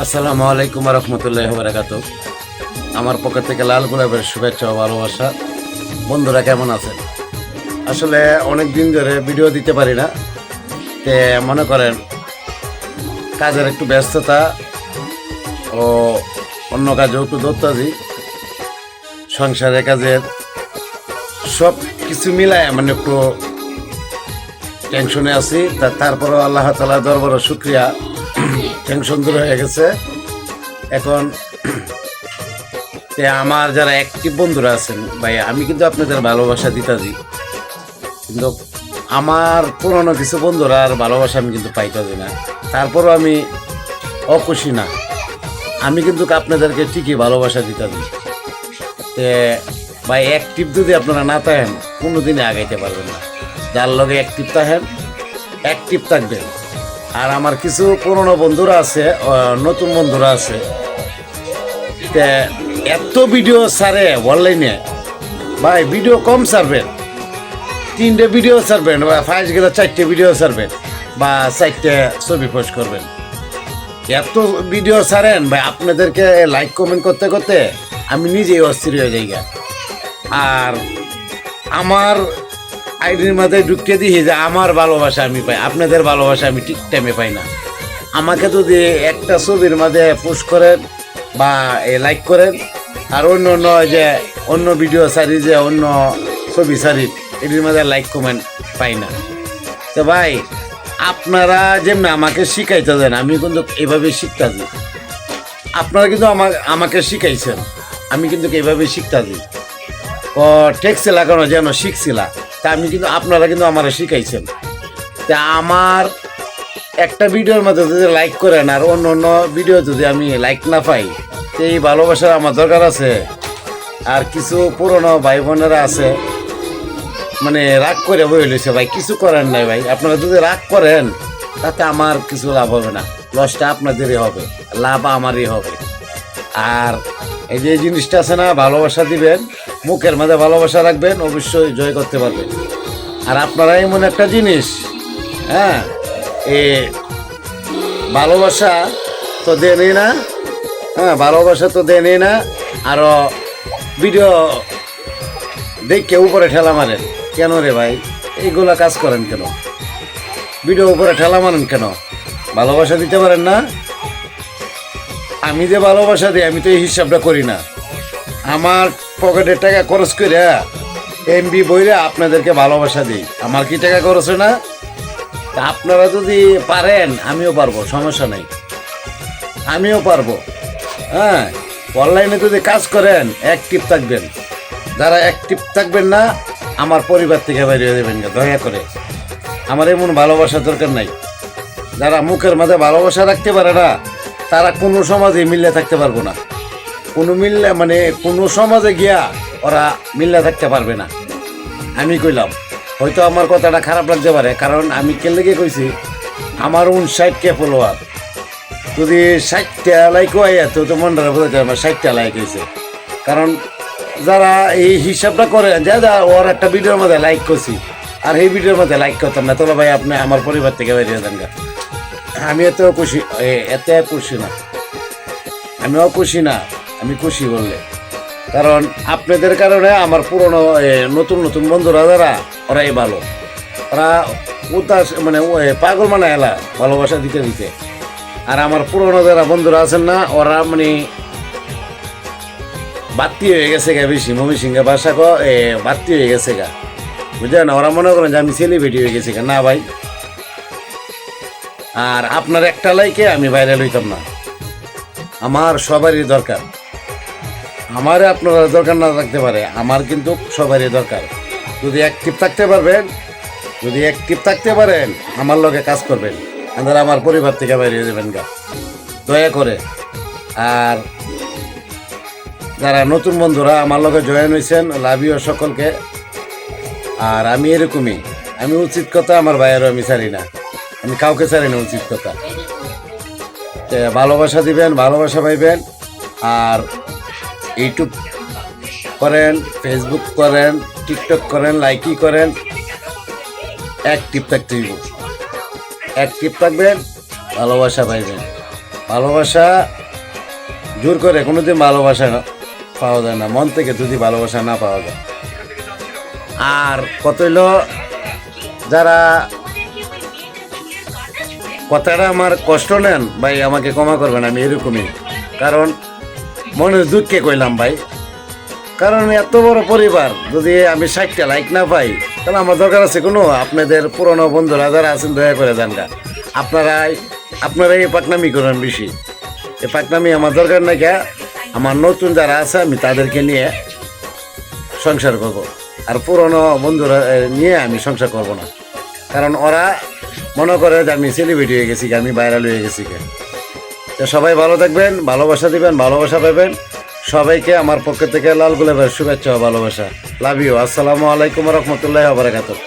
আসসালামু আলাইকুম রহমতুল্লাহ বারাকাতুহু। আমার পক্ষ থেকে লাল গোলাপের শুভেচ্ছা ও ভালোবাসা। বন্ধুরা কেমন আছেন? আসলে অনেক দিন ধরে ভিডিও দিতে পারি না, তে মনে করেন কাজের একটু ব্যস্ততা ও অন্য কাজেও একটু দৌড়াজি, সংসারের কাজের সব কিছু মিলায় মানে একটু টেনশনে আছি। তারপরেও আল্লাহ তাআলার দরবারে শুকরিয়া, টেনশন দূর হয়ে গেছে এখন। আমার যারা অ্যাক্টিভ বন্ধুরা আছেন ভাই, আমি কিন্তু আপনাদের ভালোবাসা দিতাছি, কিন্তু আমার পুরনো কিছু বন্ধুরা আর ভালোবাসা আমি কিন্তু পাইতাছি না। তারপরও আমি অখুশি না, আমি কিন্তু আপনাদেরকে ঠিকই ভালোবাসা দিতাছি। তে ভাই অ্যাক্টিভ যদি আপনারা না থাকেন কোনোদিনই আগাইতে পারবেন না। যার লগে অ্যাক্টিভ থাকেন, অ্যাক্টিভ থাকবেন। আর আমার কিছু পুরনো বন্ধুরা আছে, নতুন বন্ধুরা আছে, তে এত ভিডিও ছাড়ে অনলাইনে ভাই, ভিডিও কম ছাড়বেন, 3টে ভিডিও ছাড়বেন বা ফাইজ গেলে 4টে ভিডিও ছাড়বেন বা 4টে ছবি পোস্ট করবেন। এত ভিডিও ছাড়েন ভাই, আপনাদেরকে লাইক কমেন্ট করতে করতে আমি নিজেই অস্থির হয়ে যাই। আর আমার আইডির মাঝে ঢুকিয়ে দিই যে আমার ভালোবাসা আমি পাই, আপনাদের ভালোবাসা আমি ঠিক টাইমে পাই না। আমাকে যদি একটা ছবির মাঝে পোস্ট করেন বা লাইক করেন, আর অন্য অন্য যে অন্য ভিডিও সারি যে অন্য ছবি সারি এটির মাঝে লাইক কমেন্ট পাই না। তো ভাই আপনারা যেমনি আমাকে শিখাইতে দেন, আমি কিন্তু এইভাবে শিখতাছি। আপনারা কিন্তু আমাকে শিখাইছেন, আমি কিন্তু এইভাবে শিখতাছি। টেক্সে লাগানো যেন শিখছিলা, তা আমি কিন্তু আপনারা কিন্তু আমার শিখাইছেন। তা আমার একটা ভিডিওর মধ্যে যদি লাইক করেন আর অন্য অন্য ভিডিও যদি আমি লাইক না পাই, তো এই ভালোবাসার আমার দরকার আছে। আর কিছু পুরনো ভাই বোনেরা আছে মানে রাগ করে বই লইছে, ভাই কিছু করেন নাই ভাই, আপনারা যদি রাগ করেন তাতে আমার কিছু লাভ হবে না, লসটা আপনাদেরই হবে, লাভ আমারই হবে। আর এই যে জিনিসটা আছে না, ভালোবাসা দিবেন, মুখের মাঝে ভালোবাসা রাখবেন, অবশ্যই জয় করতে পারবেন। আর আপনারা এমন একটা জিনিস, হ্যাঁ, এ ভালোবাসা তো দেনই না, হ্যাঁ ভালোবাসা তো দেনই না, আরও ভিডিও দেখে উপরে ঠেলা মারেন কেন রে ভাই? এইগুলা কাজ করেন কেন? ভিডিও উপরে ঠেলা মারেন কেন? ভালোবাসা দিতে পারেন না? আমি যে ভালোবাসা দিই আমি তো এই হিসাবটা করি না। আমার পকেটের টাকা খরচ করে এমবি বইরা আপনাদেরকে ভালোবাসা দিই, আমার কি টাকা খরচ হয় না? আপনারা যদি পারেন আমিও পারবো, সমস্যা নেই, আমিও পারবো। হ্যাঁ, অনলাইনে যদি কাজ করেন অ্যাক্টিভ থাকবেন। যারা অ্যাক্টিভ থাকবেন না আমার পরিবার থেকে বেরিয়ে দেবেন না দয়া করে। আমার এমন ভালোবাসার দরকার নাই। যারা মুখের মাঝে ভালোবাসা রাখতে পারে না তারা কোনো সমাজে মিললে থাকতে পারবো না, কোনো সমাজে গিয়া ওরা মিললে থাকতে পারবে না। আমি কইলাম, হয়তো আমার কথাটা খারাপ লাগতে পারে, কারণ আমি কে লেগে কইছি আমার 59কে ফলোয়ার, যদি 60টা লাইক হয় তো মনটা বোঝাতে আমার 60টা লাইক হয়েছে। কারণ যারা এই হিসাবটা করে যে ওর একটা ভিডিওর মধ্যে লাইক করছি আর এই ভিডিওর মধ্যে লাইক করতাম না, তাহলে ভাই আপনি আমার পরিবার থেকে বেরিয়ে যান গা। আমি এত খুশি না, আমিও খুশি না, আমি খুশি বললে। কারণ আপনাদের কারণে আমার পুরনো নতুন নতুন বন্ধুরা যারা ওরাই ভালো, ওরা উদাস পাগল মানে এলা ভালোবাসা দিতে দিতে। আর আমার পুরনো যারা বন্ধুরা আছেন না, ওরা বাত্তি হয়ে গেছে গা, বেশি মমি সিংহে বাসা বাত্তি হয়ে গেছে গা, বুঝলেন? ওরা মনে করেন যে আমি সেলিব্রিটি হয়ে গেছি গা। না ভাই, আর আপনার একটা লাইকে আমি ভাইরাল হইতাম না। আমার সবারই দরকার, আমার আপনারা দরকার না থাকতে পারে, আমার কিন্তু সবারই দরকার। যদি অ্যাক্টিভ থাকতে পারেন আমার লগে কাজ করবেন, আপনারা আমার পরিবার থেকে বেরিয়ে দেবেন গা দয়া করে। আর যারা নতুন বন্ধুরা আমার লগে জয়েন হয়েছেন, লাভ ইউ সকলকে। আর আমি এরকমই, আমি উচিত কথা আমার ভাইয়েরও আমি ছাড়ি না, আমি কাউকে ছাড়ি না, উচিত কথা। ভালোবাসা দিবেন, ভালোবাসা পাইবেন। আর ইউটিউব করেন, ফেসবুক করেন, টিকটক করেন, লাইকই করেন, অ্যাক্টিভ থাকবেন, ভালোবাসা পাইবেন। ভালোবাসা জোর করে কোনোদিন ভালোবাসা পাওয়া যায় না, মন থেকে যদি ভালোবাসা না পাওয়া যায়। আর কত হইলো যারা কথাটা আমার কষ্ট নেন ভাই, আমাকে ক্ষমা করবেন, আমি এরকমই। কারণ মনের দুঃখে কইলাম ভাই, কারণ এত বড় পরিবার যদি আমি 60টা লাইক না পাই, তাহলে আমার দরকার আছে কোনো? আপনাদের পুরনো বন্ধুরা যারা আছেন দয়া করে দেন গা, আপনারা এই পাকনামি করেন বেশি, এই পাকনামি আমার দরকার নাই। কে আমার নতুন যারা আছে আমি তাদেরকে নিয়ে সংসার করব, আর পুরনো বন্ধুরা নিয়ে আমি সংসার করব না। কারণ ওরা মনে করে যে আমি সেলিব্রিটি হয়ে গেছি, আমি ভাইরাল হয়ে গেছি। তো সবাই ভালো থাকবেন, ভালোবাসা দিবেন, ভালোবাসা পাবেন। সবাইকে আমার পক্ষ থেকে লাল গোলাপের শুভেচ্ছা ও ভালোবাসা। Love you. আসসালামু আলাইকুম রহমতুল্লাহ বারাকাতুহু।